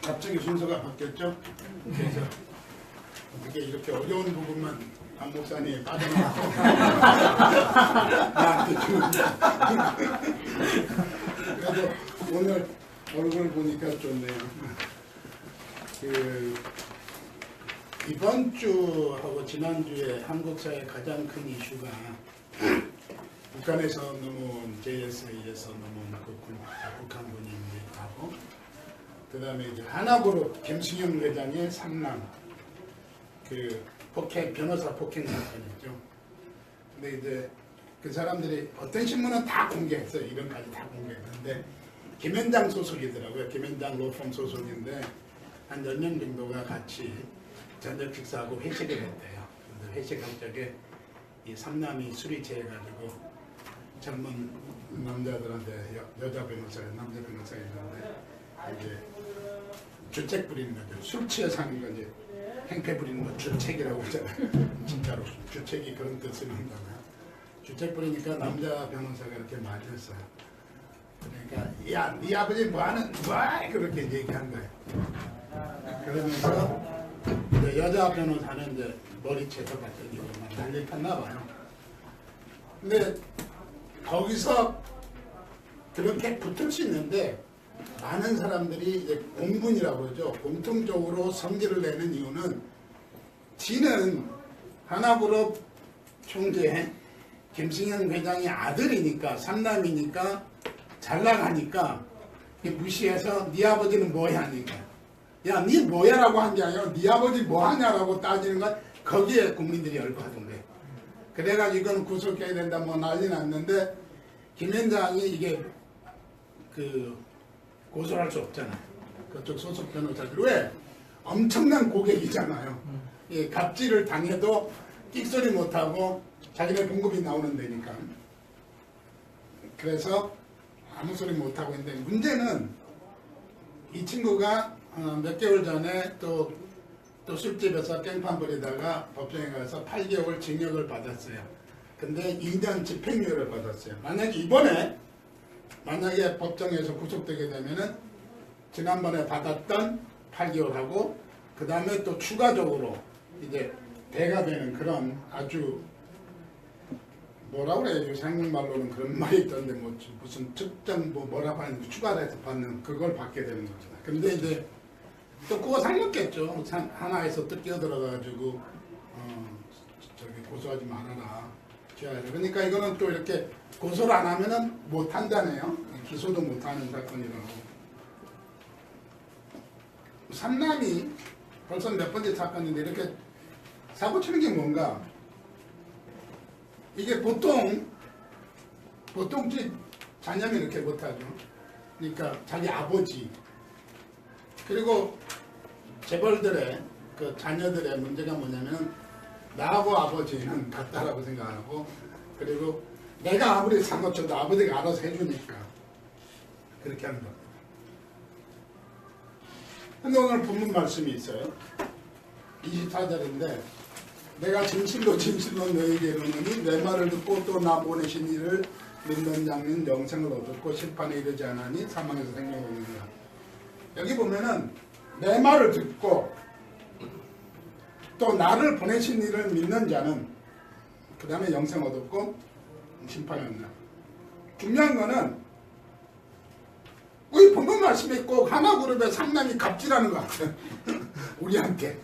갑자기 순서가 바뀌었죠? 그래서 어떻게 이렇게 어려운 부분만 안 목사님이 빠져나가고 나한테 주는 그래도 오늘 얼굴 보니까 좋네요. 이번 주하고 지난주에 한국 사회의 가장 큰 이슈가 북한에서 넘어온 JSA에서 넘어온 북한군인하고 그 다음에 이제 하나그룹 김승현 회장의 삼남 폭행 변호사 폭행 사건이죠. 근데 이제 그 사람들이 어떤 신문은 다 공개했어요. 이름까지 다 공개했는데 김현장 소속이더라고요. 김현장 로펌 소속인데 한 10명 정도가 같이 저녁 식사하고 회식을 했대요. 근데 회식할 적에 이 삼남이 술이 취해가지고 젊은 남자들한테 여자 변호사, 남자 변호사 있는데 이제 주책 부리는 거죠. 술 취해서 하는 거지. 행패 부리는 거 주책이라고 하잖아요. 진짜로 주책이 그런 뜻을 한다고요. 주책 부리니까 남자 변호사가 이렇게 말했어요. 그러니까 야, 네 아버지 뭐하는 거야? 그렇게 얘기한 거예요. 그러면서 이제 여자 변호사는 이제 머리채서 갔더니 난리 폈나 봐요. 근데 거기서 그렇게 붙을 수 있는데 많은 사람들이 이제 공군이라고 하죠. 공통적으로 성질을 내는 이유는 지는 하나그룹 총재 김승현 회장의 아들이니까 삼남이니까 잘 나가니까 무시해서 네 아버지는 뭐야 하니까 야, 네 뭐야라고 한 게 아니라 네 아버지 뭐 하냐라고 따지는 건 거기에 국민들이 열받은 거예요. 그래가지고 이건 구속해야 된다 뭐 난리 났는데 김현장이 이게 고소할 수 없잖아요. 그쪽 소속 변호사들 왜? 엄청난 고객이잖아요. 예, 갑질을 당해도 끽소리 못하고 자기네 봉급이 나오는 데니까. 그래서 아무 소리 못하고 있는데 문제는 이 친구가 몇 개월 전에 또 술집에서 깽판 부리다가 법정에 가서 8개월 징역을 받았어요. 근데 2년 집행유예를 받았어요. 만약에 법정에서 구속되게 되면은 지난번에 받았던 8개월하고 그 다음에 또 추가적으로 이제 배가 되는 그런 아주 뭐라고 그래요? 요새 한국말로는 그런 말이 있던데 뭐 무슨 특정 뭐라고 하는데 추가로 해서 받는 그걸 받게 되는 거잖아요. 근데 이제 또 그거 살렸겠죠. 하나에서 또 끼어들어가지고 고소하지 말아라. 그러니까 이거는 또 이렇게 고소를 안 하면은 못 한다네요. 기소도 못 하는 사건이라고. 삼남이 벌써 몇 번째 사건인데 이렇게 사고 치는 게 뭔가? 이게 보통 집 자녀면 이렇게 못하죠. 그러니까 자기 아버지 그리고 재벌들의 그 자녀들의 문제가 뭐냐면 나하고 아버지는 같다라고 생각하고 그리고 내가 아무리 상관 쳐도 아버지가 알아서 해주니까 그렇게 하는 겁니다. 근데 오늘 본문 말씀이 있어요. 24절인데 내가 진실로 너에게 이르노니 내 말을 듣고 또 나 보내신 이를 믿는 자는 영생을 얻었고 심판에 이르지 않으니 사망에서 생명을 얻는다. 여기 보면은 내 말을 듣고 또 나를 보내신 이를 믿는 자는 그 다음에 영생 얻었고 심판이 없나. 중요한 거는 우리 본문 말씀에 꼭 하나그룹의 삼남이 갑질하는 것 같아요. 우리한테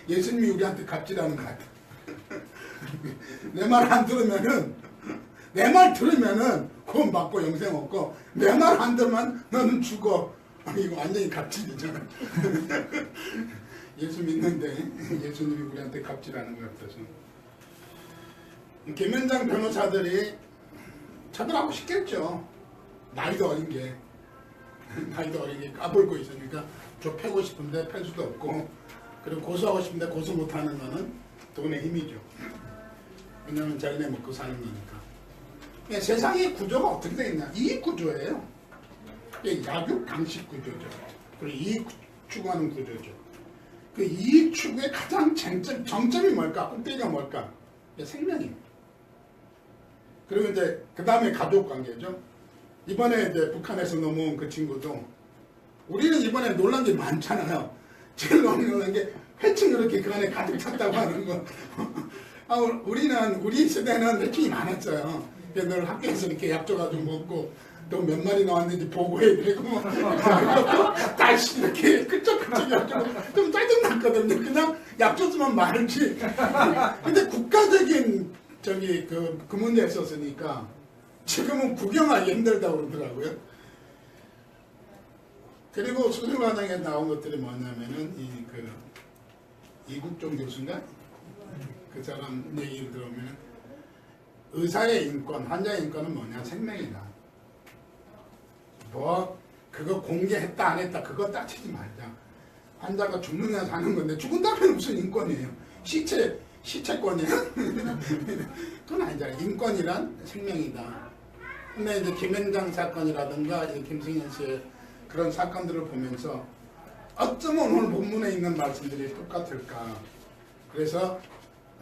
예수님이 우리한테 갑질하는 것 같아요. 내 말 안 들으면은 내 말 들으면은 구원 받고 영생 얻고 내 말 안 들으면 너는 죽어. 이거 완전히 갑질이잖아. 예수 믿는데 예수님이 우리한테 갑질하는 것 같아서 김현장 변호사들이 처벌하고 싶겠죠. 나이도 어린 게 까불고 있으니까 저 패고 싶은데 팰 수도 없고 그리고 고소하고 싶은데 고소 못하는 거는 돈의 힘이죠. 왜냐하면 자기네 먹고 사는 거니까. 세상의 구조가 어떻게 되겠냐. 이익 구조예요. 약육 강식 구조죠. 그리고 이익 추구하는 구조죠. 그 이익 추구의 가장 정점이 뭘까? 꼭대기가 뭘까? 생명이에요. 그리고 이제 그 다음에 가족 관계죠. 이번에 이제 북한에서 넘어온 그 친구도 우리는 이번에 놀란 게 많잖아요. 제일 놀란 게 회충 이렇게 그 안에 가득 찼다고 하는 거. 우리 세대는 회충이 많았어요. 늘 학교에서 이렇게 약 줘가지고 먹고 또 몇 마리 나왔는지 보고해드리고 다시 이렇게 끄적끄적 해가지고 좀 짜증났거든요. 그냥 약 줬으면 말지. 근데 국가적인 그 문제에 있었으니까 지금은 구경하기 힘들다고 그러더라고요. 그리고 수술 과정에 나온 것들이 뭐냐면은 이국종 교수인가? 그 사람 얘기를 들어보면 의사의 인권, 환자의 인권은 뭐냐? 생명이다. 뭐 그거 공개했다 안 했다 그거 따지지 말자. 환자가 죽느냐 사는 건데 죽은다면 무슨 인권이에요? 시체권이에요? 그건 아니잖아요. 인권이란 생명이다. 근데 이제 김현장 사건이라든가 김승현 씨의 그런 사건들을 보면서 어쩌면 오늘 본문에 있는 말씀들이 똑같을까. 그래서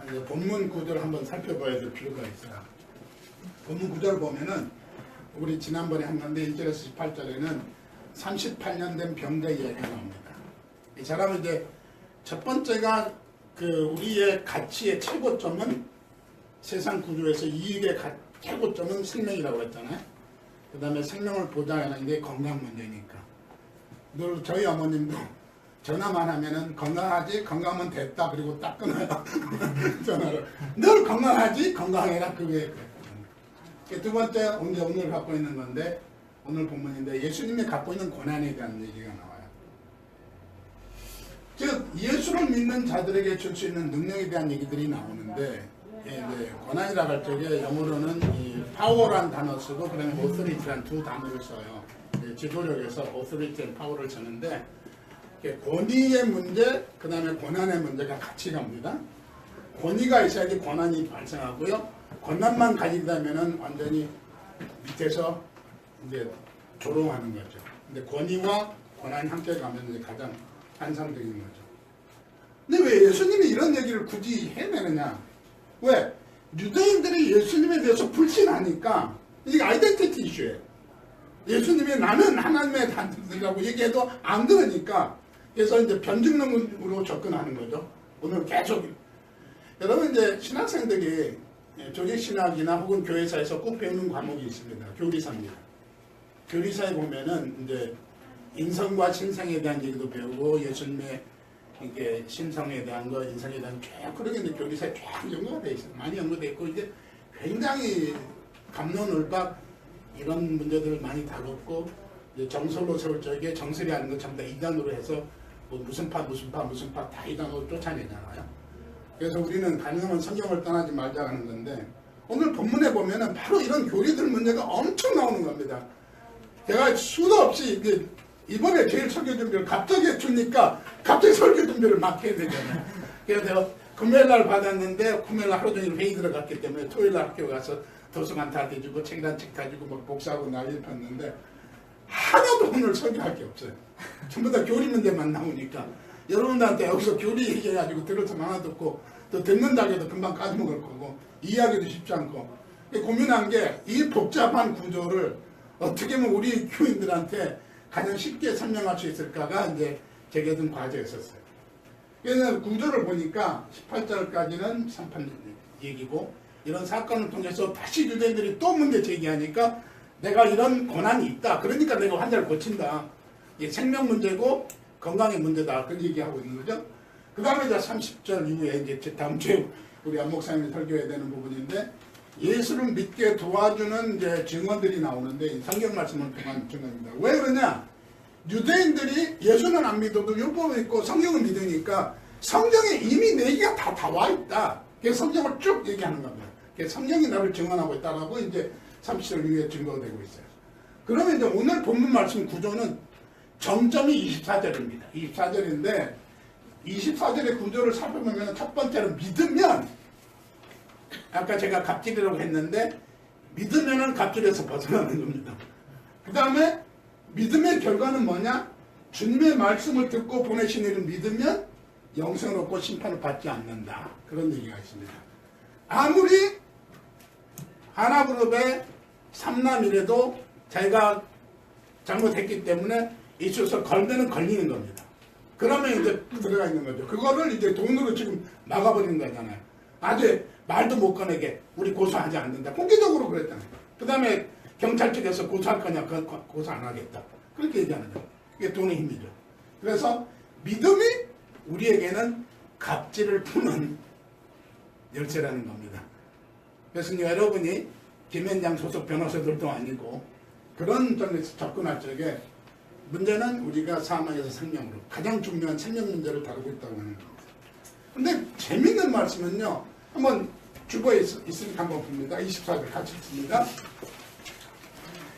이제 본문 구조를 한번 살펴봐야 될 필요가 있어요. 본문 구조를 보면은 우리 지난번에 한 건데 1절에서 18절에는 38년 된 병자 이야기가 나옵니다. 이 사람은 이제 첫 번째가 우리의 가치의 최고점은 세상 구조에서 이익의 최고점은 생명이라고 했잖아요. 그 다음에 생명을 보장하는 게 건강 문제니까. 늘 저희 어머님도 전화만 하면은 건강하지? 건강하면 됐다. 그리고 딱 끊어요. 전화를. 늘 건강하지? 건강해라. 그게. 두 번째, 오늘 갖고 있는 건데, 오늘 본문인데, 예수님이 갖고 있는 고난에 대한 얘기가 나와요. 즉, 예수를 믿는 자들에게 줄 수 있는 능력에 대한 얘기들이 나오는데, 고난이라고 할 적에 영어로는 이 파워란 단어 쓰고, 그 다음에 authority란 두 단어를 써요. 지도력에서 authority and power를 쓰는데, 권위의 문제, 그 다음에 고난의 문제가 같이 갑니다. 권위가 있어야지 고난이 발생하고요. 권한만 가진다면은 완전히 밑에서 이제 조롱하는 거죠. 근데 권위와 권한이 함께 가면 이제 가장 환상적인 거죠. 근데 왜 예수님이 이런 얘기를 굳이 해내느냐? 왜? 유대인들이 예수님에 대해서 불신하니까 이게 아이덴티티 이슈예요. 예수님이 나는 하나님의 단체라고 얘기해도 안 들으니까 그래서 이제 변증론으로 접근하는 거죠. 오늘 계속 여러분 이제 신학생들이 조직신학이나 혹은 교회사에서 꼭 배우는 과목이 있습니다. 교리사입니다. 교리사에 보면은 이제 인성과 신성에 대한 얘기도 배우고 예수님의 이게 신성에 대한 거, 인성에 대한 쭉 그러게 이제 교리사에 쫙 연구가 돼 있어요. 많이 연구돼 있고 이제 굉장히 갑론을박 이런 문제들을 많이 다뤘고 이제 정설로 세울 적에 정설이 하는 거 전부 다 이단으로 해서 뭐 무슨 파 다 이단으로 쫓아내잖아요. 그래서 우리는 가능하면 성경을 떠나지 말자 하는 건데 오늘 본문에 보면은 바로 이런 교리들 문제가 엄청 나오는 겁니다. 제가 수도 없이 이번에 제일 설교 준비를 갑자기 주니까 갑자기 설교 준비를 막 해야 되잖아요. 그래서 내가 금요일날 받았는데 금요일날 하루 종일 회의 들어갔기 때문에 토요일날 학교 가서 도서관 다 대주고 책이란 책 가지고 막 복사하고 난리를 폈는데 하나도 오늘 설교할 게 없어요. 전부 다 교리 문제만 나오니까 여러분들한테 여기서 교리 얘기해가지고 들어서 하나 듣고 또 듣는다 해도 금방 까먹을 거고 이해하기도 쉽지 않고 고민한 게 이 복잡한 구조를 어떻게 하면 우리 교인들한테 가장 쉽게 설명할 수 있을까가 이제 제게 든 과제였었어요. 그래서 구조를 보니까 18절까지는 3판 얘기고 이런 사건을 통해서 다시 유대인들이 또 문제 제기하니까 내가 이런 고난이 있다. 그러니까 내가 환자를 고친다. 이게 생명 문제고 건강의 문제다. 그런 얘기하고 있는 거죠. 그 다음에 이제 30절 이후에 이제 다음 주에 우리 안 목사님이 설교해야 되는 부분인데 예수를 믿게 도와주는 이제 증언들이 나오는데 성경 말씀을 통한 증언입니다. 왜 그러냐? 유대인들이 예수는 안 믿어도 율법을 믿고 성경을 믿으니까 성경에 이미 내 얘기가 다 와 있다. 그래서 성경을 쭉 얘기하는 겁니다. 그래서 성경이 나를 증언하고 있다라고 이제 30절 이후에 증거가 되고 있어요. 그러면 이제 오늘 본문 말씀 구조는 정점이 24절입니다. 24절인데 24절의 구조를 살펴보면 첫 번째로 믿으면 아까 제가 갑질이라고 했는데 믿으면은 갑질에서 벗어나는 겁니다. 그 다음에 믿음의 결과는 뭐냐? 주님의 말씀을 듣고 보내신 이를 믿으면 영생을 얻고 심판을 받지 않는다. 그런 얘기가 있습니다. 아무리 하나그룹의 삼남이라도 자기가 잘못했기 때문에 있어서 걸면은 걸리는 겁니다. 그러면 이제 들어가 있는 거죠. 그거를 이제 돈으로 지금 막아버리는 거잖아요. 아주 말도 못 꺼내게 우리 고소하지 않는다. 공개적으로 그랬잖아요. 그 다음에 경찰 측에서 고소할 거냐? 고소 안 하겠다. 그렇게 얘기하는 거예요. 그게 돈의 힘이죠. 그래서 믿음이 우리에게는 갑질을 푸는 열쇠라는 겁니다. 그래서 여러분이 김현장 소속 변호사들도 아니고 그런 점에서 접근할 적에 문제는 우리가 사망에서 생명으로 가장 중요한 생명 문제를 다루고 있다고 하는 겁니다. 근데 재밌는 말씀은요. 한번 주보에 있으니까 한번 봅니다. 24절 같이 읽습니다.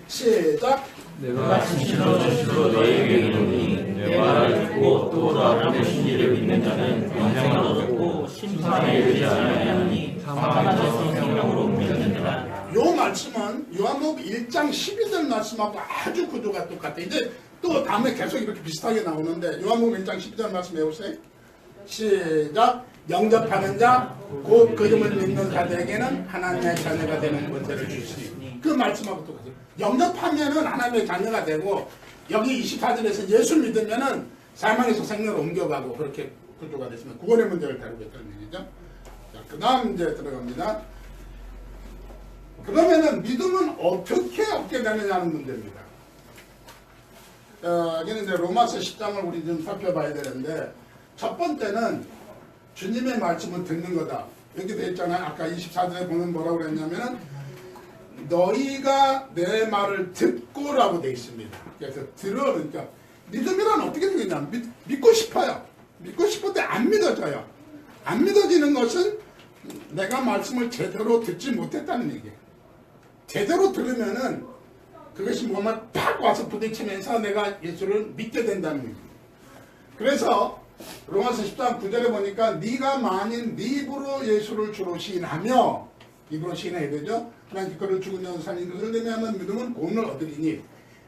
시작. 내가 진실로 너희에게 이르노니 내 말을 듣고 또 나를 보신 이를 믿는 자는 영생을 얻고 심판에 이르지 아니하니 사망에서 생명으로 옮겨지니라. 요 말씀은 요한복음 1장 12절 말씀하고 아주 구조가 똑같아요. 이제 또 다음에 계속 이렇게 비슷하게 나오는데 요한복음 1장 12절 말씀 해보세요. 시작. 영접하는 자 곧 그 이름을 믿는 자들에게는 하나님의 자녀가 되는 권세를 주시니. 그 말씀하고 똑같아요. 영접하면은 하나님의 자녀가 되고 여기 24절에서 예수 믿으면은 사망에서 생명으로 옮겨가고 그렇게 구조가 됐으면 구원의 문제를 다루고 있다는 얘기죠. 자, 그 다음 이제 들어갑니다. 그러면은 믿음은 어떻게 얻게 되느냐는 문제입니다. 여기는 이제 로마서 10장을 우리 좀 살펴봐야 되는데 첫 번째는 주님의 말씀을 듣는 거다. 여기 되어 있잖아요. 아까 24절에 보면 뭐라고 그랬냐면은 너희가 내 말을 듣고라고 되어 있습니다. 그래서 그러니까 믿음이란 어떻게 되느냐? 믿고 싶어요. 믿고 싶은데 안 믿어져요. 안 믿어지는 것은 내가 말씀을 제대로 듣지 못했다는 얘기예요. 제대로 들으면은 그것이 뭐만 팍 와서 부딪히면서 내가 예수를 믿게 된다는 얘기입니다. 그래서 로마서 14장 9절에 보니까 네가 만일 네 입으로 예수를 주로 시인하며 입으로 시인해야 되죠. 하나님 그를 죽은 자 살린 것을 내면 믿으면 구원을 얻으리니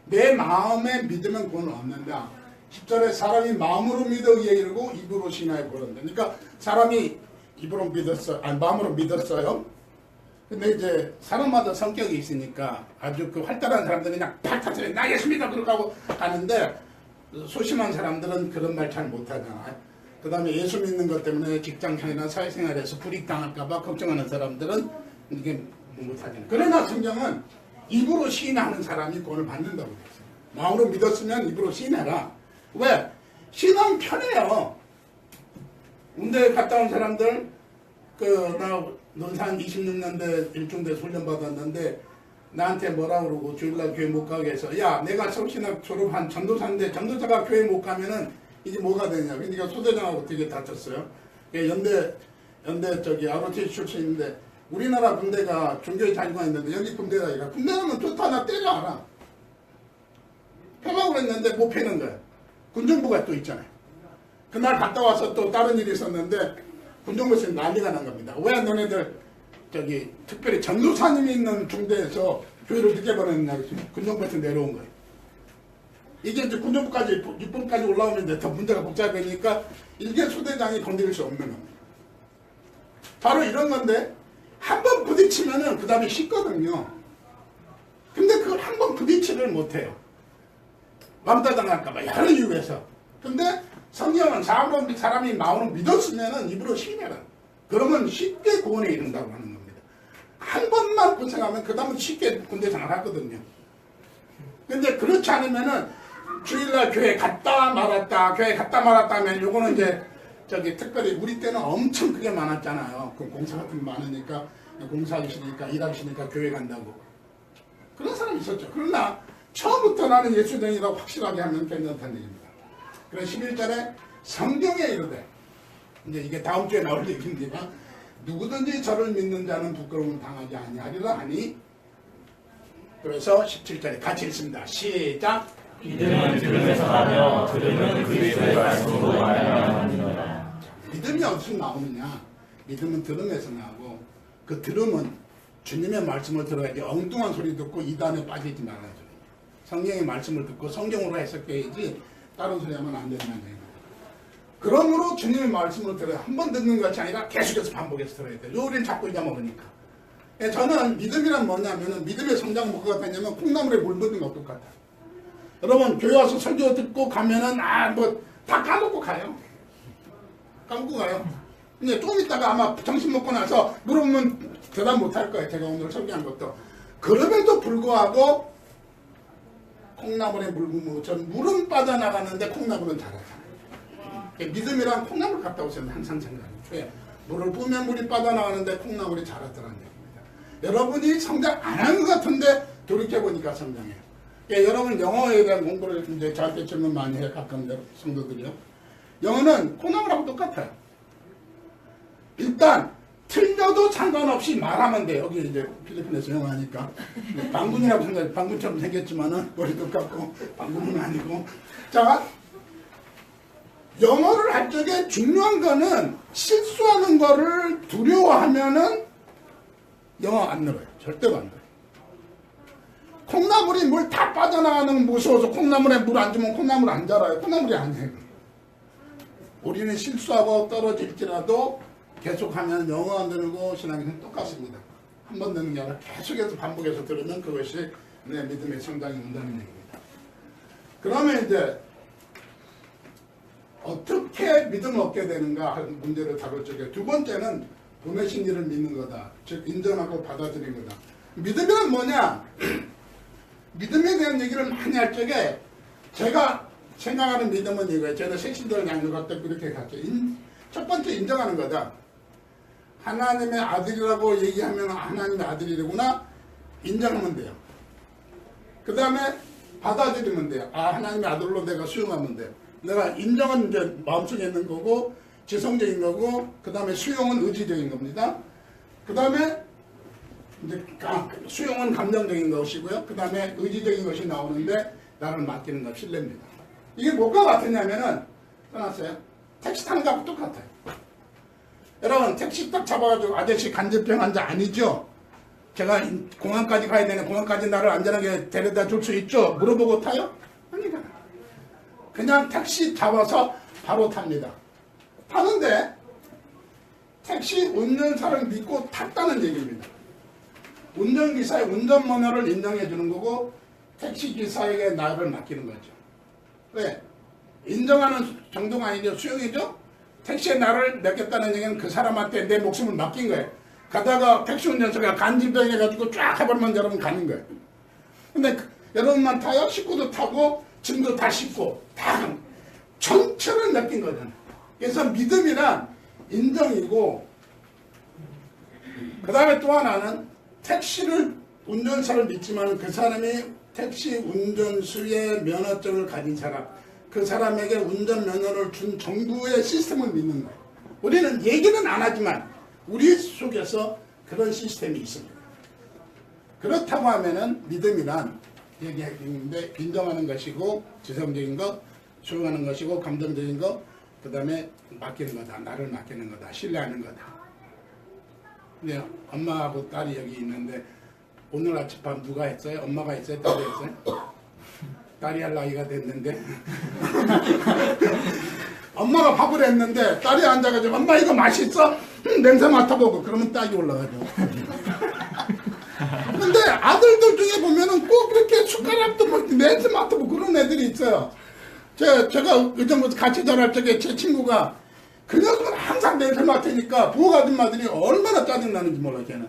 내 마음에 믿으면 구원을 얻는다. 10절에 사람이 마음으로 믿어 의에 이르고 입으로 시인하여 구원을 얻는다. 그러니까 사람이 입으로 믿었어요. 아니 마음으로 믿었어요. 근데 이제 사람마다 성격이 있으니까 아주 그 활달한 사람들은 그냥 팍 터뜨려 나 예수 믿어 그러고 하고 가는데 소심한 사람들은 그런 말 잘 못하잖아요. 그 다음에 예수 믿는 것 때문에 직장생활이나 사회생활에서 불이익당할까봐 걱정하는 사람들은 이게 못하잖아요. 그러나 성경은 입으로 시인하는 사람이 구원을 받는다고 했어요. 마음으로 믿었으면 입으로 시인해라. 왜? 시인하면 편해요. 군대 갔다 온 사람들 나 논산 26년대 일중대 훈련 받았는데 나한테 뭐라 그러고 주일날 교회 못 가게 해서 야 내가 서울신학 졸업한 전도사인데 전도사가 교회 못 가면은 이게 뭐가 되냐. 그러니까 소대장하고 되게 다쳤어요. 연대 저기 ROTC 출신인데 우리나라 군대가 종교의 자유가 있는데 여기 군대가 아니라 군대라면 좋다 나 때려라. 펴라고 그랬는데 못 패는 거야. 군정부가 또 있잖아요. 그날 갔다 와서 또 다른 일이 있었는데 군정부에서 난리가 난 겁니다. 왜 너네들 저기 특별히 전도사님이 있는 중대에서 교회를 늦게 보냈느냐 군정부에서 내려온 거예요. 이게 이제 군정부까지 입법까지 올라오는데 더 문제가 복잡하니까 이게 소대장이 건드릴 수 없는 겁니다. 바로 이런 건데 한 번 부딪히면은 그 다음에 쉽거든요. 근데 그걸 한 번 부딪히를 못해요. 왕따당할까봐 여러 이유에서. 근데 성경은 사람이 마음으로 믿었으면은 입으로 시인해라. 그러면 쉽게 구원에 이른다고 하는 겁니다. 한 번만 고생하면 그 다음은 쉽게 군대 생활하거든요. 근데 그렇지 않으면은 주일날 교회 갔다 말았다 하면 요거는 이제 저기 특별히 우리 때는 엄청 그게 많았잖아요. 그 공사 같은 거 많으니까 공사하기 싫으니까 일하기 싫으니까 교회 간다고. 그런 사람이 있었죠. 그러나 처음부터 나는 예수쟁이라고 확실하게 하면 괜찮다는 얘기입니다. 그래서 11절에 성경에 이르되 이제 이게 다음 주에 나올 얘기입니다. 누구든지 저를 믿는 자는 부끄러움을 당하지 아니하리라 하니 그래서 17절에 같이 읽습니다. 시작. 믿음은 들음에서 나며 들음은 그리스도의 말씀으로 말미암아. 믿음이 어디서 나오느냐? 믿음은 들음에서 나오고 그 들음은 주님의 말씀을 들어야지 엉뚱한 소리 듣고 이단에 빠지지 말아야 돼요. 성경의 말씀을 듣고 성경으로 해석해야지 다른 소리 하면 안 된다는 얘기예요. 그러므로 주님의 말씀을 들어야 한 번 듣는 것이 아니라 계속해서 반복해서 들어야 돼요. 우리는 자꾸 잊어먹으니까. 저는 믿음이란 뭐냐면은 믿음의 성장 뭐가 같냐면 콩나물에 물 붓는 것 똑같아요. 여러분 교회 와서 설교 듣고 가면은 뭐 다 까먹고 가요. 까먹고 가요. 근데 조금 있다가 아마 정신 먹고 나서 물으면 대답 못 할 거예요. 제가 오늘 설교한 것도. 그럼에도 불구하고 콩나물에 물은 빠져나가는데 콩나물은 자라잖아요. 믿음이랑 콩나물 같다 오셨는데 항상 생각해요. 왜? 물을 뿌면 물이 빠져나가는데 콩나물이 자라더라는 얘기입니다. 여러분이 성장 안 하는 것 같은데 돌이켜보니까 성장해요. 여러분 영어에 대한 공부를 이제 저한테 질문 많이 해요. 가끔 성도들이요. 영어는 콩나물하고 똑같아요. 일단 틀려도 상관없이 말하면 돼요. 여기 이제 필리핀에서 영어 하니까 방군이라고 생각해요. 방군처럼 생겼지만은 머리도 같고 방군은 아니고. 자, 영어를 할 적에 중요한 거는 실수하는 거를 두려워하면은 영어 안 늘어요. 절대로 안 늘어요. 콩나물이 물 다 빠져나가는 건 무서워서 콩나물에 물 안 주면 콩나물 안 자라요. 콩나물이 아니에요. 우리는 실수하고 떨어질지라도 계속하면 영어 안 늘고 신앙은 똑같습니다. 한 번 듣는 게 아니라 계속해서 반복해서 들으면 그것이 내 믿음의 성장이 온다는 얘기입니다. 그러면 이제 어떻게 믿음을 얻게 되는가 하는 문제를 다룰 적에 두 번째는 보내신 이를 믿는 거다. 즉 인정하고 받아들이는 거다. 믿음이란 뭐냐? 믿음에 대한 얘기를 많이 할 적에 제가 생각하는 믿음은 이거예요. 저는 새신들 양육할 때 그렇게 갔죠. 첫 번째 인정하는 거다. 하나님의 아들이라고 얘기하면 하나님의 아들이구나 인정하면 돼요. 그 다음에 받아들이면 돼요. 하나님의 아들로 내가 수용하면 돼요. 내가 인정은 이제 마음속에 있는 거고 지성적인 거고 그 다음에 수용은 의지적인 겁니다. 그 다음에 이제 수용은 감정적인 것이고요. 그 다음에 의지적인 것이 나오는데 나를 맡기는 것 신뢰입니다. 이게 뭐가 같으냐면은 떠났어요. 택시 타는 거하고 똑같아요. 여러분 택시 딱 잡아가지고 아저씨 간질병 환자 아니죠? 제가 공항까지 가야 되는 공항까지 나를 안전하게 데려다 줄 수 있죠? 물어보고 타요? 아니잖아. 그냥 택시 잡아서 바로 탑니다. 타는데 택시 운전사를 믿고 탔다는 얘기입니다. 운전기사의 운전면허를 인정해 주는 거고 택시기사에게 나를 맡기는 거죠. 왜? 인정하는 정도가 아니죠. 수용이죠. 택시에 나를 맡겼다는 얘기는 그 사람한테 내 목숨을 맡긴 거예요. 가다가 택시 운전사가 간질병 해가지고 쫙 해버리면 여러분 가는 거예요. 근데 여러분만 타요? 식구도 타고 짐도 다 싣고 다 전체를 맡긴 거잖아요. 그래서 믿음이란 인정이고 그 다음에 또 하나는 택시를 운전사를 믿지만 그 사람이 택시 운전수의 면허증을 가진 사람 그 사람에게 운전면허를 준 정부의 시스템을 믿는 거예요. 우리는 얘기는 안 하지만 우리 속에서 그런 시스템이 있습니다. 그렇다고 하면은 믿음이란 얘기하는데 인정하는 것이고 지성적인 것, 수용하는 것이고 감정적인 것, 그 다음에 맡기는 거다. 나를 맡기는 거다. 신뢰하는 거다. 근데 엄마하고 딸이 여기 있는데 오늘 아침밥 누가 했어요? 엄마가 했어요? 딸이 했어요? 딸이 할 나이가 됐는데 엄마가 밥을 했는데 딸이 앉아가지고 엄마 이거 맛있어? 냄새 맡아보고 그러면 딱이 올라가죠. 근데 아들들 중에 보면은 꼭 이렇게 숟가락도 뭐 냄새 맡아보고 그런 애들이 있어요. 제가 예전부터 같이 자랄 적에 제 친구가 그 녀석은 항상 냄새 맡으니까 부엌 아줌마들이 얼마나 짜증나는지 몰라요. 걔는.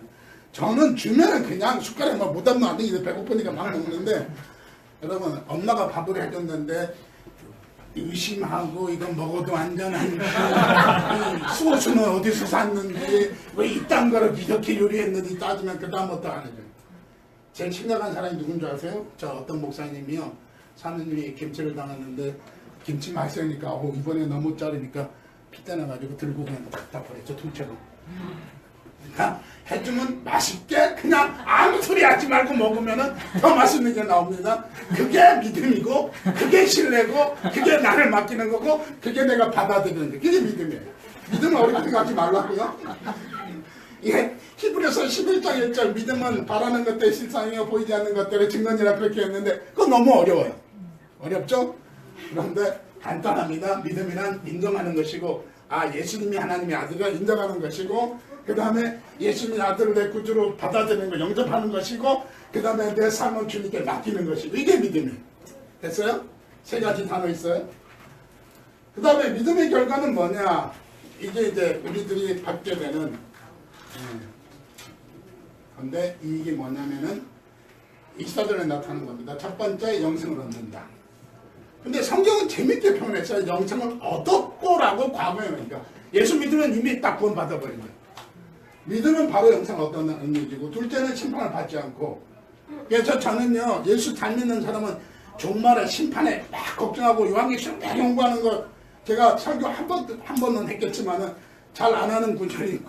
저는 주면은 그냥 숟가락만 못 담으면 안 되니까 배고프니까 막 먹는데 여러분 엄마가 밥을 해줬는데 의심하고 이거 먹어도 안전한지 소스는 어디서 샀는지 왜 이딴 거를 이렇게 요리했는지 따지면 그 다음부터 안 해줘요. 제일 심각한 사람이 누군지 아세요? 저 어떤 목사님이요 사모님이 김치를 담았는데 김치 맛있으니까 이번에 너무 짜리니까 핏대 나가지고 들고 그냥 다 버렸죠. 통째로. 그러니까 해주면 맛있게 그냥 아무 소리 하지 말고 먹으면 더 맛있는 게 나옵니다. 그게 믿음이고 그게 신뢰고 그게 나를 맡기는 거고 그게 내가 받아들이는 거. 그게 믿음이에요. 믿음은 어렵게 갖지 말라고요. 이게 히브리서 11장 1절 믿음은 바라는 것들 실상이요 보이지 않는 것들의 증거니라 그렇게 했는데 그건 너무 어려워요. 어렵죠? 그런데 간단합니다. 믿음이란 인정하는 것이고 예수님이 하나님의 아들을 인정하는 것이고 그 다음에 예수님의 아들을 내 구주로 받아들이는 걸 영접하는 것이고 그 다음에 내 삶을 주님께 맡기는 것이고 이게 믿음이에요. 됐어요? 세 가지 단어 있어요. 그 다음에 믿음의 결과는 뭐냐? 이게 이제 우리들이 받게 되는 근데 이게 뭐냐면은 24절에 나타나는 겁니다. 첫 번째 영생을 얻는다. 근데 성경은 재밌게 표현했어요. 영생을 얻었고라고 과거에 그러니까 예수 믿으면 이미 딱 구원 받아버린 거예요. 믿으면 바로 영생을 얻는다는 얘기고 둘째는 심판을 받지 않고 그래서 저는요 예수 잘 믿는 사람은 종말의 심판에 막 걱정하고 요한계시록 막 연구하는 거 제가 설교 한 번은 했겠지만은 잘 안 하는 구절이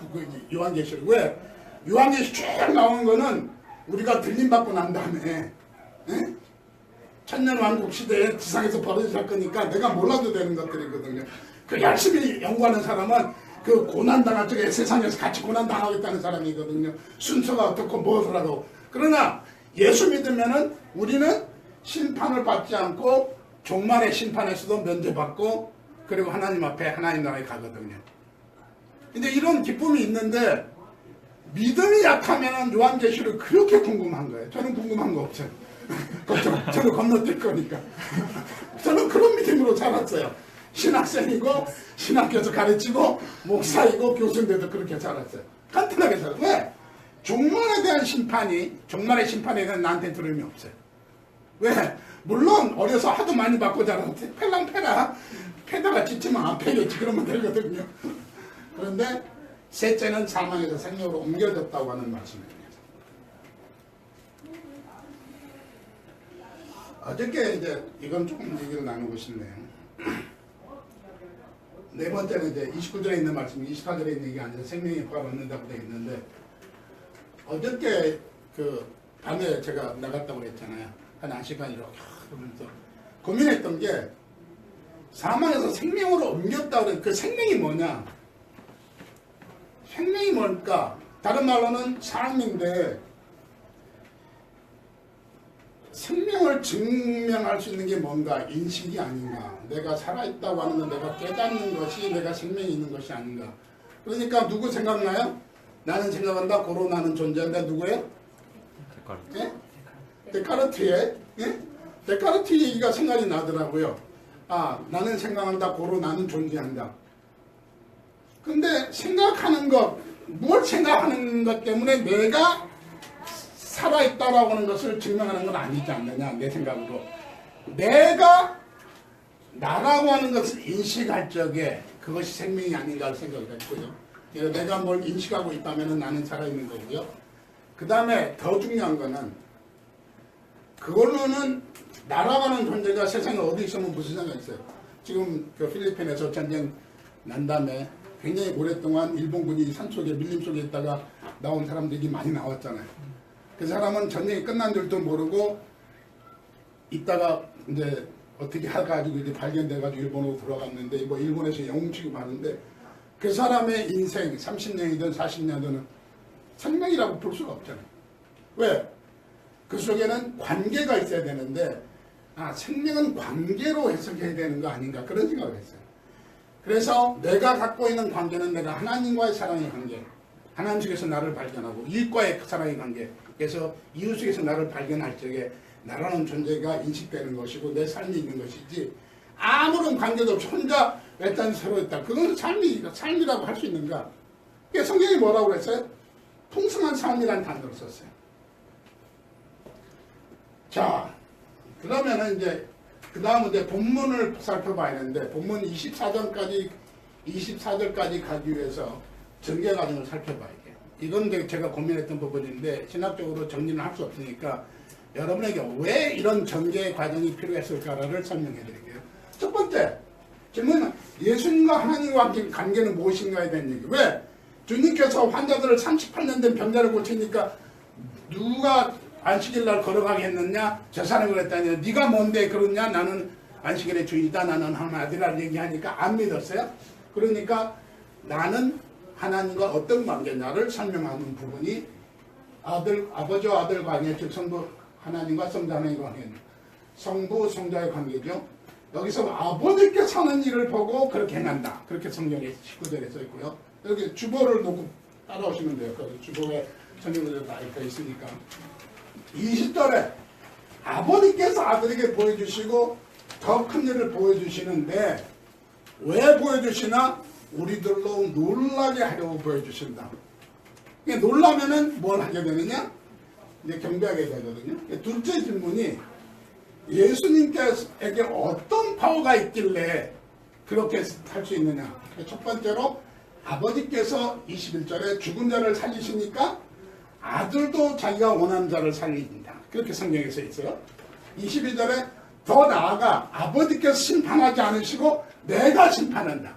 요한계시록. 왜? 요한계시록 쭉 나오는 거는 우리가 들림받고 난 다음에 천년왕국 시대에 지상에서 벌어질 거니까 내가 몰라도 되는 것들이거든요. 그 열심히 연구하는 사람은 그 고난당할 적에 세상에서 같이 고난당하겠다는 사람이거든요. 순서가 어떻고 무엇을 하고. 그러나 예수 믿으면은 우리는 심판을 받지 않고 종말의 심판에서도 면제받고 그리고 하나님 앞에 하나님 나라에 가거든요. 근데 이런 기쁨이 있는데 믿음이 약하면 요한계시록 그렇게 궁금한 거예요. 저는 궁금한 거 없어요. 저는 건너뛸 거니까. 저는 그런 믿음으로 자랐어요. 신학생이고 신학교에서 가르치고 목사이고 교수인데도 그렇게 자랐어요. 간단하게 살아요. 왜? 종말에 대한 심판이 종말의 심판에 대한 나한테는 두려움이 없어요. 왜? 물론 어려서 하도 많이 받고 자랐는데 펠랑 패라 패다가 찢지만 안 패겠지 그러면 되거든요. 그런데 셋째는 사망에서 생명으로 옮겨졌다고 하는 말씀입니다. 어저께 이제 이건 조금 얘기를 나누고 싶네요. 네 번째는 이제 29절에 있는 말씀이 28절에 있는 얘기 아니라 생명의 부활을 얻는다고 되어 있는데 어저께 그 밤에 제가 나갔다고 그랬잖아요. 한 1시간 이렇게 그러면서 고민했던 게 사망에서 생명으로 옮겼다고 그래. 그 생명이 뭐냐? 생명이 뭘까? 다른 말로는 삶인데 생명을 증명할 수 있는 게 뭔가? 인식이 아닌가? 내가 살아있다고 하는 건 내가 깨닫는 것이 내가 생명이 있는 것이 아닌가? 그러니까 누구 생각나요? 나는 생각한다. 고로 나는 존재한다. 누구예요? 예? 데카르트의 예? 데카르트 얘기가 생각이 나더라고요. 아, 나는 생각한다. 고로 나는 존재한다. 근데 생각하는 것, 뭘 생각하는 것 때문에 내가 살아있다라고 하는 것을 증명하는 건 아니지 않느냐, 내 생각으로. 내가 나라고 하는 것을 인식할 적에 그것이 생명이 아닌가 생각을 했고요. 내가 뭘 인식하고 있다면 나는 살아있는 거고요. 그 다음에 더 중요한 거는 그걸로는 나라고 하는 존재가 세상에 어디 있으면 무슨 상관이 있어요. 지금 그 필리핀에서 전쟁 난 다음에 굉장히 오랫동안 일본군이 산속에 밀림 속에 있다가 나온 사람들이 많이 나왔잖아요. 그 사람은 전쟁이 끝난 줄도 모르고 있다가 이제 어떻게 해가지고 이제 발견돼가지고 일본으로 들어갔는데 뭐 일본에서 영웅 취급하는데 그 사람의 인생 30년이든 40년이든 생명이라고 볼 수가 없잖아요. 왜? 그 속에는 관계가 있어야 되는데 생명은 관계로 해석해야 되는 거 아닌가 그런 생각을 했어요. 그래서 내가 갖고 있는 관계는 내가 하나님과의 사랑의 관계, 하나님 속에서 나를 발견하고 이웃과의 사랑의 관계, 그래서 이웃 속에서 나를 발견할 적에 나라는 존재가 인식되는 것이고 내 삶이 있는 것이지 아무런 관계도 없이 혼자 외딴 서로 있다. 그건 삶이라고 할 수 있는가? 성경이 뭐라고 그랬어요? 풍성한 삶이라는 단어를 썼어요. 자, 그러면은 이제 그 다음은 이제 본문을 살펴봐야 하는데 본문 24절까지 가기 위해서 전개 과정을 살펴봐야 돼요. 이건 제가 고민했던 부분인데 신학적으로 정리는 할 수 없으니까 여러분에게 왜 이런 전개 과정이 필요했을까를 설명해 드릴게요. 첫 번째 질문은 예수님과 하나님과 관계는 무엇인가에 대한 얘기. 왜? 주님께서 환자들을 38년 된 병자를 고치니까 누가 안식일날 걸어가게 했느냐? 저 사람이 그랬다냐? 네가 뭔데 그러냐? 나는 안식일의 주인이다. 나는 하나님의 아들이라고 얘기하니까 안 믿었어요. 그러니까 나는 하나님과 어떤 관계냐를 설명하는 부분이 아버지와 아들 관계, 즉 성부 하나님과 성자 하나님의 관계, 성부 성자의 관계죠. 여기서 아버지께 하는 일을 보고 그렇게 행한다. 그렇게 성경에 19절에 써 있고요. 여기 주보를 놓고 따라오시면 돼요. 주보에 성경으로 다 있으니까. 20절에 아버지께서 아들에게 보여주시고 더 큰 일을 보여주시는데 왜 보여주시나? 우리들로 놀라게 하려고 보여주신다. 놀라면은 뭘 하게 되느냐? 이제 경배하게 되거든요. 둘째 질문이 예수님께서에게 어떤 파워가 있길래 그렇게 할 수 있느냐? 첫 번째로 아버지께서 21절에 죽은 자를 살리시니까 아들도 자기가 원하는 자를 살린다. 그렇게 성경에 써 있어요. 22절에 더 나아가 아버지께서 심판하지 않으시고 내가 심판한다.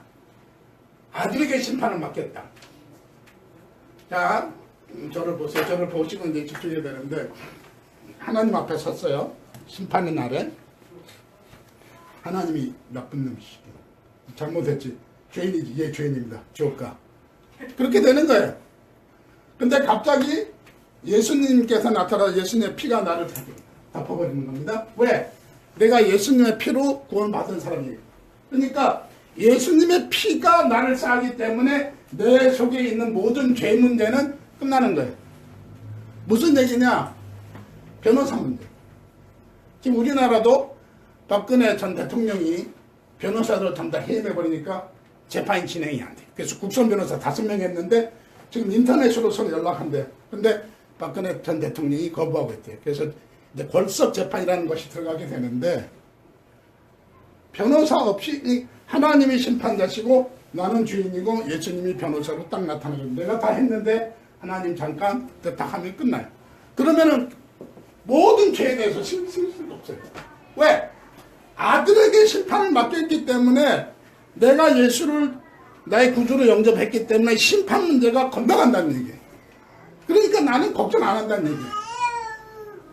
아들에게 심판을 맡겼다. 자, 저를 보세요. 저를 보시고 이제 집중해야 되는데 하나님 앞에 섰어요. 심판의 날에 하나님이 나쁜 놈이시. 잘못했지. 죄인이지. 얘 죄인입니다. 지옥 가. 그렇게 되는 거예요. 근데 갑자기 예수님께서 나타나 예수님의 피가 나를 덮어버리는 겁니다. 왜? 내가 예수님의 피로 구원받은 사람이에요. 그러니까 예수님의 피가 나를 쌓기 때문에 내 속에 있는 모든 죄 문제는 끝나는 거예요. 무슨 얘기냐? 변호사 문제. 지금 우리나라도 박근혜 전 대통령이 변호사들 전부 다 해임해버리니까 재판이 진행이 안 돼. 그래서 국선 변호사 5명 했는데 지금 인터넷으로 서로 연락한대. 근데 박근혜 전 대통령이 거부하고 있대요. 그래서 이제 골석 재판이라는 것이 들어가게 되는데 변호사 없이 하나님이 심판자시고 나는 주인이고 예수님이 변호사로 딱 나타나거든요. 내가 다 했는데 하나님 잠깐 다 하면 끝나요. 그러면은 모든 죄에 대해서 쓸 수가 없어요. 왜? 아들에게 심판을 맡겼기 때문에 내가 예수를 나의 구주로 영접했기 때문에 심판 문제가 건너간다는 얘기예요. 그러니까 나는 걱정 안 한다는 얘기예요.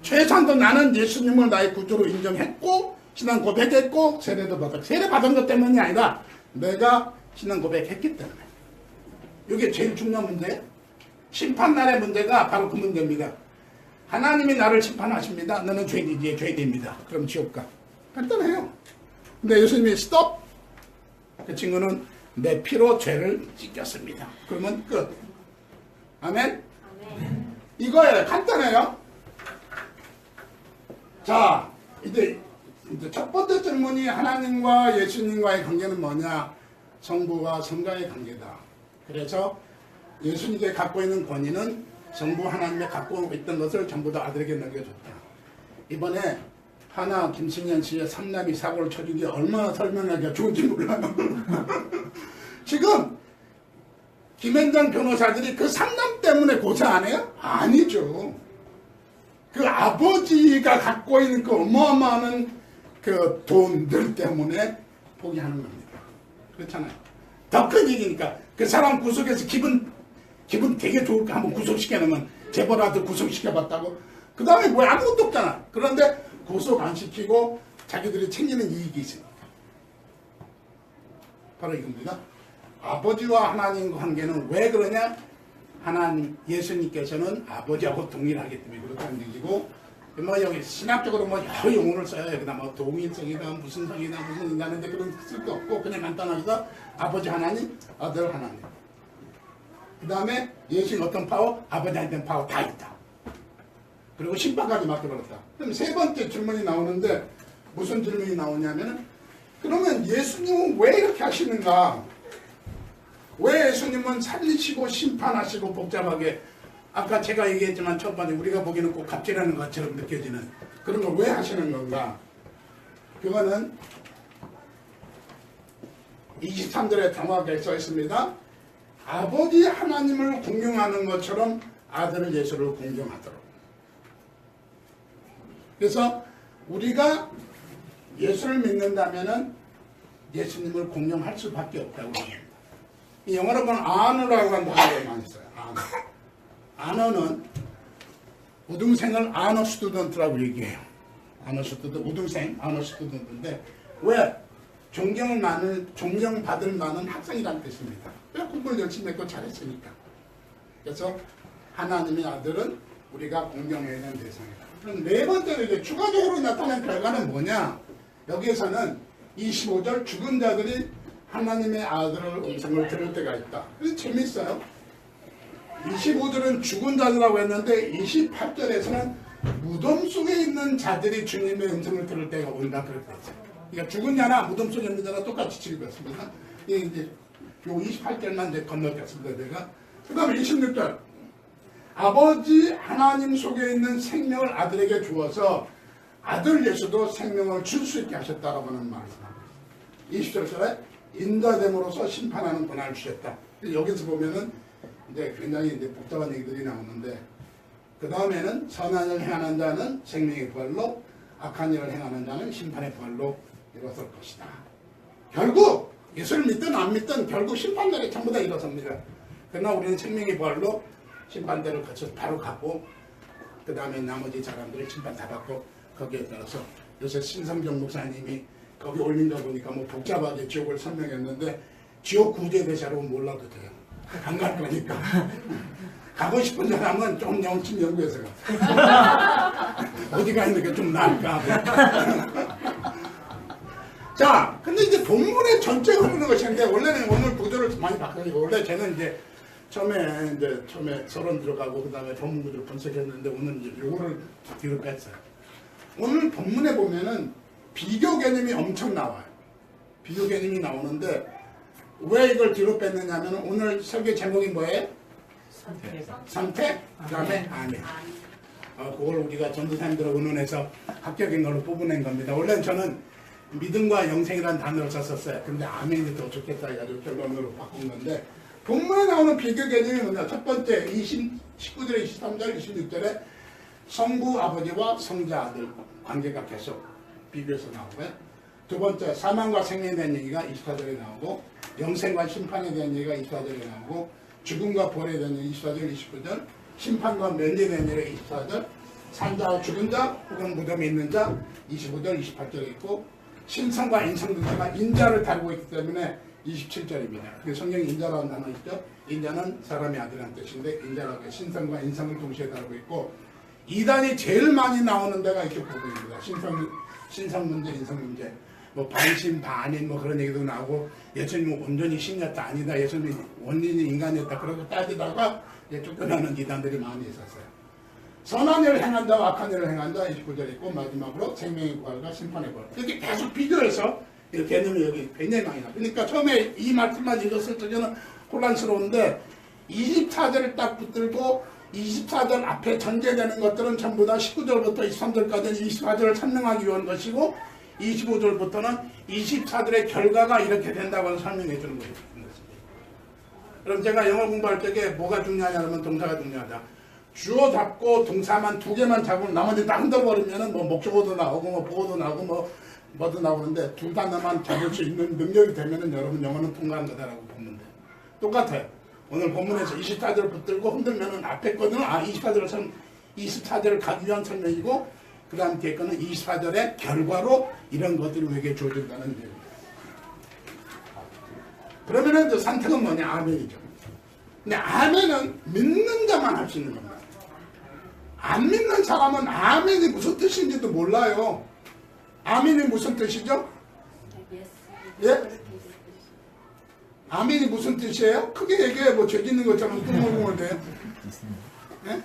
최소한도 나는 예수님을 나의 구주로 인정했고 신앙 고백했고 세례도 받았고 세례 받은 것 때문이 아니라 내가 신앙 고백했기 때문에 이게 제일 중요한 문제. 심판날의 문제가 바로 그 문제입니다. 하나님이 나를 심판하십니다. 너는 죄인이지 죄인입니다. 그럼 지옥 가. 간단해요. 근데 예수님이 스톱. 그 친구는 내 피로 죄를 찢겼습니다. 그러면 끝. 아멘? 이거예요. 간단해요. 자, 이제 첫 번째 질문이 하나님과 예수님과의 관계는 뭐냐? 성부와 성자의 관계다. 그래서 예수님께 갖고 있는 권위는 성부 하나님에 갖고 있던 것을 전부 다 아들에게 넘겨줬다. 이번에 하나 김승현 씨의 삼남이 사고를 쳐준 게 얼마나 설명하기가 좋은지 몰라요. 지금 김현장 변호사들이 그 삼남 때문에 고생 안 해요? 아니죠. 그 아버지가 갖고 있는 그 어마어마한 그 돈들 때문에 포기하는 겁니다. 그렇잖아요. 더 큰 얘기니까 그 사람 구속해서 기분 되게 좋을까 한번 구속시켜놓으면 재벌한테 구속시켜봤다고 그 다음에 뭐 아무것도 없잖아. 그런데 구속 안 시키고 자기들이 챙기는 이익이 있으니까. 바로 이겁니다. 아버지와 하나님 관계는 왜 그러냐? 하나님 예수님께서는 아버지하고 동일하기 때문에 그렇다는 얘기고 뭐 여기 신학적으로 뭐 여러 용어를 써요. 여기다 뭐 동일성이다 무슨 성이다 무슨 인다는데 그런 쓸 거 없고 그냥 간단하게 아버지 하나님 아들 하나님. 그 다음에 예수님 어떤 파워? 아버지한테는 파워 다 있다. 그리고 심판까지 맡겨버렸다. 그럼 세 번째 질문이 나오는데 무슨 질문이 나오냐면 그러면 예수님은 왜 이렇게 하시는가? 왜 예수님은 살리시고 심판하시고 복잡하게 아까 제가 얘기했지만 첫번에 우리가 보기에는 꼭 갑질하는 것처럼 느껴지는 그런 걸 왜 하시는 건가? 그거는 23절에 정확하게 써 있습니다. 아버지 하나님을 공경하는 것처럼 아들 예수를 공경하도록. 그래서 우리가 예수를 믿는다면은 예수님을 공경할 수밖에 없다고 합니다. 이 영어로 보면 아너라고 하는 단어가 많이 있어요. 아너는 우등생을 아너 스튜던트라고 얘기해요. 아너 스튜던트, 우등생, 아너 스튜던트인데 왜? 존경받을 만한 학생이라는 뜻입니다. 왜 공부를 열심히 했고 잘했으니까. 그래서 하나님의 아들은 우리가 공경해야 하는 대상이다. 그럼 네 번째로 이제 추가적으로 나타난 결과는 뭐냐? 여기에서는 25절 죽은 자들이 하나님의 아들을 음성을 들을 때가 있다. 그래서 재밌어요. 25절은 죽은 자들이라고 했는데 28절에서는 무덤 속에 있는 자들이 주님의 음성을 들을 때가 온다 그렇게 했죠. 그러니까 죽은 자나 무덤 속에 있는 자나 똑같이 취급했습니다. 이게 이제 요 28절만 이제 건너뛰었습니다. 제가. 그 다음에 26절. 아버지 하나님 속에 있는 생명을 아들에게 주어서 아들 예수도 생명을 줄 수 있게 하셨다라고 하는 말씀입니다. 27절에 인자됨으로써 심판하는 권한을 주셨다. 여기서 보면은 이제 굉장히 이제 복잡한 얘기들이 나오는데, 그 다음에는 선한 일을 행하는 자는 생명의 부활로, 악한 일을 행하는 자는 심판의 부활로 일어설 것이다. 결국 예수를 믿든 안 믿든 결국 심판날에 전부 다 일어섭니다. 그러나 우리는 생명의 부활로 심판대를 거쳐서 바로 가고, 그 다음에 나머지 사람들이 심판 다 받고, 거기에 따라서 요새 신성정 목사님이 거기 올린 거 보니까 뭐 복잡하게 지옥을 설명했는데, 지옥 구제대사로 몰라도 돼요. 안 갈 거니까. 가고 싶은 사람은 좀 영심 연구해서 가. 어디가 있는 게 좀 나을까. 자, 근데 이제 본문의 전체가 흐르는 것인데, 원래는 오늘 구조를 많이 바꿔요. 원래 쟤는 이제 처음에 서론 들어가고, 그 다음에 본문 구조를 분석했는데, 오늘 이제 요거를 뒤로 뺐어요. 오늘 본문에 보면은 비교 개념이 엄청 나와요. 비교 개념이 나오는데, 왜 이걸 뒤로 뺐느냐면, 오늘 설교 제목이 뭐예요? 선택, 그 다음에 아멘. 그걸 우리가 전도사님들을 의논해서 합격인 걸로 뽑아낸 겁니다. 원래는 저는 믿음과 영생이라는 단어를 썼었어요. 근데 아멘이 더 좋겠다 해가지고 결론으로 바꾼 건데, 본문에 나오는 비교 개념이 뭐냐. 첫 번째 19절에 23절 26절에 성부 아버지와 성자 아들 관계가 계속 비교해서 나오고요. 두 번째 사망과 생명에 대한 얘기가 24절에 나오고, 영생과 심판에 대한 얘기가 24절에 나오고, 죽음과 부활에 대한 얘기 24절 29절, 심판과 면제에 대한 얘기 24절, 산자와 죽은 자 혹은 무덤에 있는 자 25절 28절에 있고, 신성과 인성 등자가 인자를 다루고 있기 때문에 27절입니다. 성경에 인자라는 단어 있죠. 인자는 사람의 아들이라는 뜻인데, 인자라고 신성과 인성을 동시에 다루고 있고, 이단이 제일 많이 나오는 데가 이쪽 부분입니다. 신성 문제, 인성 문제, 뭐 반신 반인 뭐 그런 얘기도 나오고, 예수님은 온전히 신이었다 아니다, 예수님이 원인이 인간이었다, 그러고 따지다가 이제 쫓겨나는 이단들이 많이 있었어요. 선한 일을 행한 자와 악한 일을 행한 자 29절 있고, 마지막으로 생명의 부활과 심판의 부활, 이렇게 계속 비교해서 이 개념이 여기 굉장히 많이 나와요. 그러니까 처음에 이 말씀만 읽었을 때 저는 혼란스러운데, 24절을 딱 붙들고 24절 앞에 전제되는 것들은 전부 다 19절부터 23절까지는 24절을 설명하기 위한 것이고, 25절부터는 24절의 결과가 이렇게 된다고 설명해 주는 것입니다. 그럼 제가 영어 공부할 적에 뭐가 중요하냐면 동사가 중요하다. 주어 잡고 동사만 두 개만 잡으면 나머지 다 흔들어버리면 뭐 목적어도 나오고 뭐 보어도 나오고 뭐도 나오는데, 두 단어만 잡을 수 있는 능력이 되면은 여러분 영어는 통과한 거다라고 보면 돼요. 똑같아요. 오늘 본문에서 24절을 붙들고 흔들면은 앞에 거는 24절을 가기 위한 설명이고, 그 다음 뒤에 거는 24절의 결과로 이런 것들이 우리에게 주어진다는 얘기입니다. 그러면은 그 선택은 뭐냐? 아멘이죠. 근데 아멘은 믿는 자만 할 수 있는 겁니다. 안 믿는 사람은 아멘이 무슨 뜻인지도 몰라요. 아멘이 무슨 뜻이죠? 예? 아멘이 무슨 뜻이에요? 크게 얘기해. 뭐 죄 짓는 것처럼 뚱뚱뚱을 돼요. 예?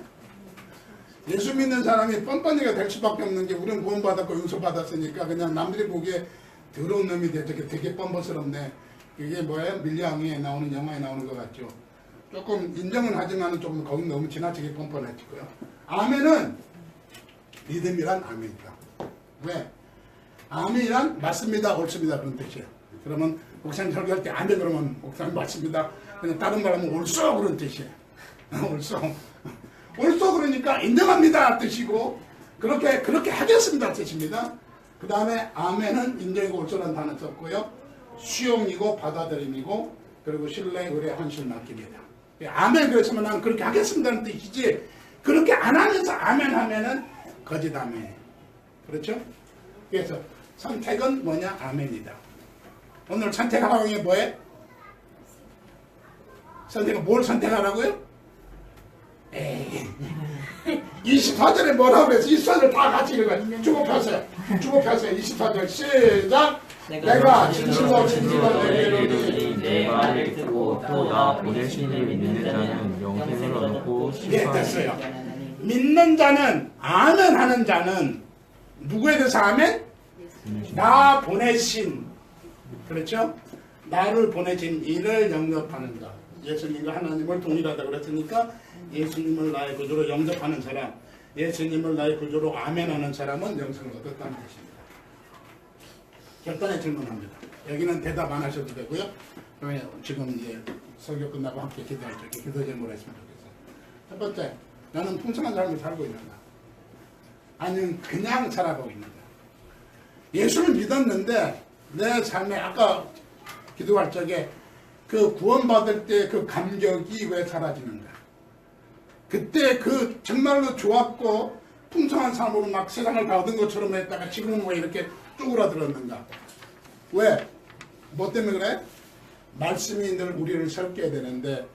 예수 믿는 사람이 뻔뻔이가 될 수밖에 없는 게, 우리는 구원받았고 용서받았으니까 그냥 남들이 보기에 더러운 놈이 되게 뻔뻔스럽네. 이게 뭐예요? 밀리앙에 나오는 영화에 나오는 것 같죠. 조금 인정은 하지만 조금 거기 너무 지나치게 뻔뻔해지고요. 아멘은 믿음이란 아멘이다. 왜? 아멘이란 맞습니다, 옳습니다 그런 뜻이에요. 그러면 목사님 설교할 때 아멘 그러면 목사님 맞습니다. 그냥 다른 말하면 옳소 그런 뜻이에요. 옳소 그러니까 인정합니다 뜻이고, 그렇게 하겠습니다 뜻입니다. 그 다음에 아멘은 인정이고 옳소라는 단어 썼고요. 수용이고 받아들임이고, 그리고 신뢰, 의뢰, 헌신, 맡깁니다. 아멘 그랬으면 난 그렇게 하겠습니다는 뜻이지, 그렇게 안 하면서 아멘 하면은 거짓 아멘. 그렇죠? 그래서 선택은 뭐냐? 아멘이다. 오늘 선택하라고 게 뭐예요? 선택은 뭘 선택하라고요? 에이. 24절에 뭐라고 그랬어? 24절 다 같이 읽어요. 주목하세요. 24절 시작. 내가 진실로 이르노니 내 말을 듣고 또 나 보내신 이를 믿는 자는 영생을 얻고 예, 됐어요. 믿는 자는, 아멘 하는 자는 누구에 대해서 아멘? 나 보내신, 그렇죠? 나를 보내신 이를 영접하는 자. 예수님과 하나님을 동일하다고 그랬으니까 예수님을 나의 구주로 영접하는 사람, 예수님을 나의 구주로 아멘하는 사람은 영생을 얻었다는 것입니다. 결단의 질문합니다. 여기는 대답 안 하셔도 되고요. 지금 이제 설교 끝나고 함께 기도할 때 기도 제목을 했으면 좋겠어요. 첫 번째, 나는 풍성한 삶을 살고 있는가? 아니면 그냥 살아가고 있는가? 예수를 믿었는데 내 삶에 아까 기도할 적에 그 구원받을 때 그 감격이 왜 사라지는가? 그때 그 정말로 좋았고 풍성한 삶으로 막 세상을 다 얻은 것처럼 했다가 지금은 왜 이렇게 쪼그라들었는가? 왜? 뭐 때문에 그래? 말씀이 늘 우리를 설계해야 되는데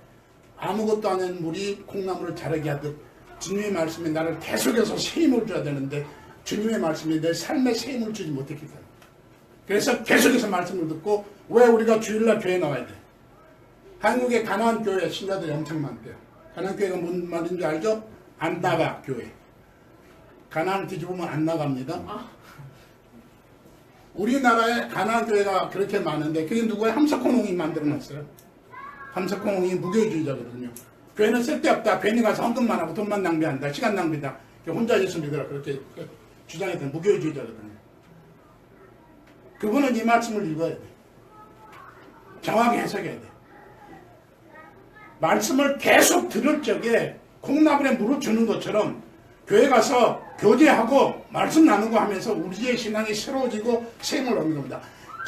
아무것도 아닌 물이 콩나물을 자르게 하듯 주님의 말씀이 나를 계속해서 새 힘을 줘야 되는데 주님의 말씀이 내 삶에 새 힘을 주지 못했기 때문에 그래서 계속해서 말씀을 듣고 왜 우리가 주일날 교회 나와야 돼? 한국의 가나안 교회 신자들이 엄청 많대요. 가나안 교회가 뭔 말인지 알죠? 안 나가 교회. 가나안을 뒤집으면 안 나갑니다. 우리나라에 가나안 교회가 그렇게 많은데 그게 누구예요? 함석헌홍이 만들어놨어요. 함석헌홍이 무교주의자거든요. 교회는 쓸데없다. 괜히 가서 헌금만 하고 돈만 낭비한다. 시간 낭비다. 혼자 예수 믿으라 그렇게 주장했던 무교주의자거든요. 그분은 이 말씀을 읽어야 돼. 정확히 해석해야 돼. 말씀을 계속 들을 적에 콩나물에 물을 주는 것처럼 교회 가서 교제하고 말씀 나누고 하면서 우리의 신앙이 새로워지고 새 힘을 얻는 겁니다.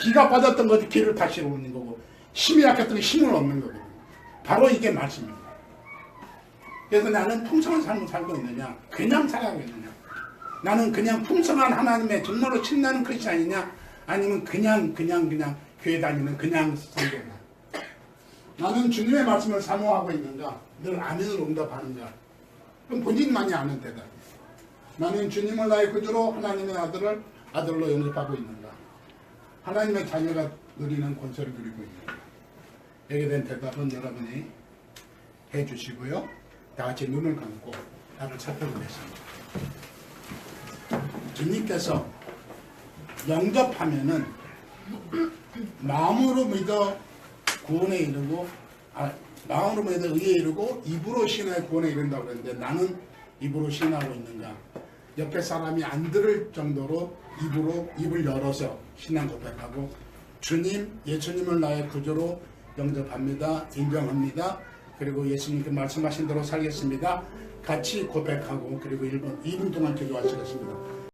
기가 빠졌던 것이 기를 다시 얻는 거고 힘이 약했던 게 힘을 얻는 거거든요. 바로 이게 말씀입니다. 그래서 나는 풍성한 삶을 살고 있느냐 그냥 살아가고 있느냐 나는 그냥 풍성한 하나님의 정말로 신나는 크리스찬이냐 아니면 그냥 교회 다니는 그냥 성도냐 나는 주님의 말씀을 사모하고 있는가 늘 아멘을 응답하는가 그럼 본인만이 아는 대답 나는 주님을 나의 구주로 하나님의 아들로 영접하고 있는가 하나님의 자녀가 누리는 권세를 누리고 있는가 여기에 대한 대답은 여러분이 해주시고요 다 같이 눈을 감고 나를 살펴보겠습니다. 주님께서 영접하면은 마음으로 믿어 구원에 이르고 마음으로 믿어 의에 이르고 입으로 신의 구원에 이른다고 그랬는데 나는 입으로 신하고 있는가 옆에 사람이 안 들을 정도로 입을 열어서 신앙 고백하고 예수님을 나의 구주로 영접합니다. 인정합니다. 그리고 예수님께 말씀하신 대로 살겠습니다. 같이 고백하고 그리고 2분 동안 기도하시겠습니다.